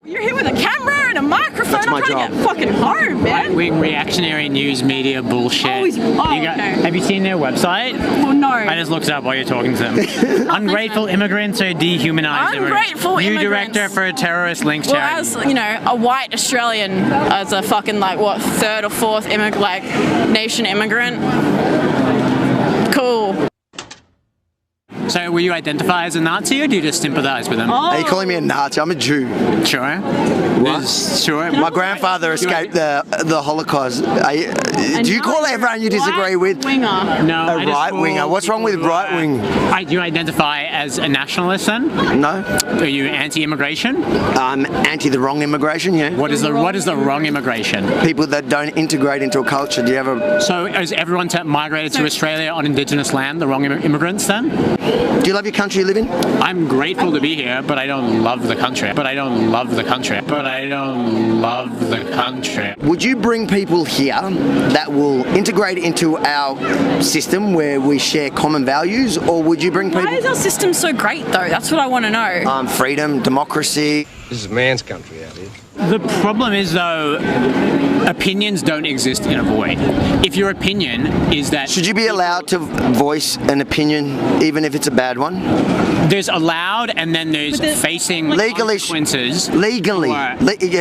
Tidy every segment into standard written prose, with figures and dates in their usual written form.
You're here with a camera and a microphone. That's my I'm trying job. to get fucking home, man. Right-wing reactionary news media bullshit. Okay. Have you seen their website? Well, no. I just looked it up while you're talking to them. Ungrateful immigrants who dehumanize Ungrateful New immigrants. director for a terrorist linked Well, charity. as you know, a white Australian, as a fucking third or fourth nation immigrant. Cool. So will you identify as a Nazi or do you just sympathise with them? Are you calling me a Nazi? I'm a Jew. Sure. What? Sure. My grandfather escaped the Holocaust. Do you call everyone you disagree with Winger. No. a right winger? What's wrong with right wing? Do you identify as a nationalist then? No, Are you anti-immigration? I'm anti the wrong immigration. Yeah, What is the wrong immigration? people that don't integrate into a culture. Do you have a? So is everyone migrated to Australia on Indigenous land the wrong immigrants then? Do you love your country you live in? I'm grateful to be here, but I don't love the country. Would you bring people here that will integrate into our system where we share common values, or would you bring people? Why is our system so great, though? That's what I want to know. Freedom, democracy. This is man's country out here. The problem is, though, opinions don't exist in a void. If your opinion is that... Should you be allowed to voice an opinion even if it's a bad one? There's allowed and then there's facing Legally, consequences. legally, Or-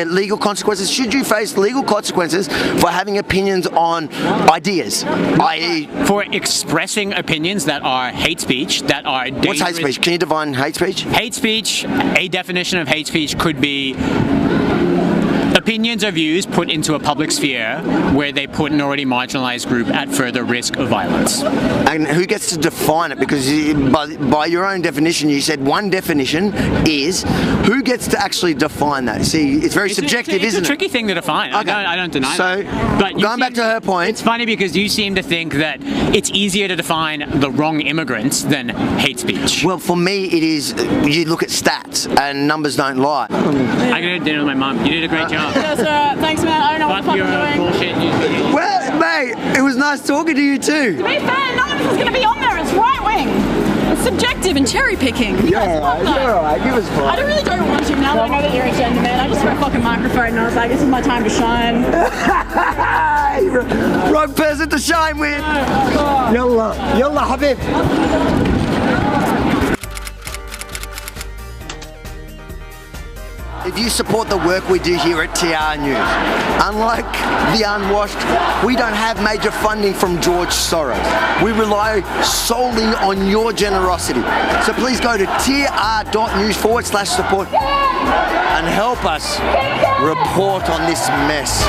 legal consequences. Should you face legal consequences for having opinions on ideas, i.e., for expressing opinions that are hate speech, that are dangerous. what's hate speech? Can you define hate speech? Hate speech, a definition of hate speech could be opinions or views put into a public sphere where they put an already marginalized group at further risk of violence. And who gets to define it? Because by your own definition, you said one definition is. Who gets to actually define that? See, it's very subjective, it's isn't a tricky thing to define. Okay. I don't deny So, that. But going back to her point, it's funny because you seem to think that it's easier to define the wrong immigrants than hate speech. well, for me, it is. You look at stats, and numbers don't lie. I go to dinner with my mum. You did a great job. That's alright. Thanks, man. I don't know what the Fuck fuck your I'm doing. bullshit news media. Well, mate, it was nice talking to you too. To be fair, none of this is going to be on there. It's right wing. It's subjective and cherry picking. You guys love that. alright. Give us I really don't want to now that I know that you're a gender man. I just got a fucking microphone and I was like, this is my time to shine. Wrong person to shine with. Yallah, yallah, Habib. If you support the work we do here at TR News, unlike the unwashed, we don't have major funding from George Soros. We rely solely on your generosity. So please go to tr.news/support and help us report on this mess.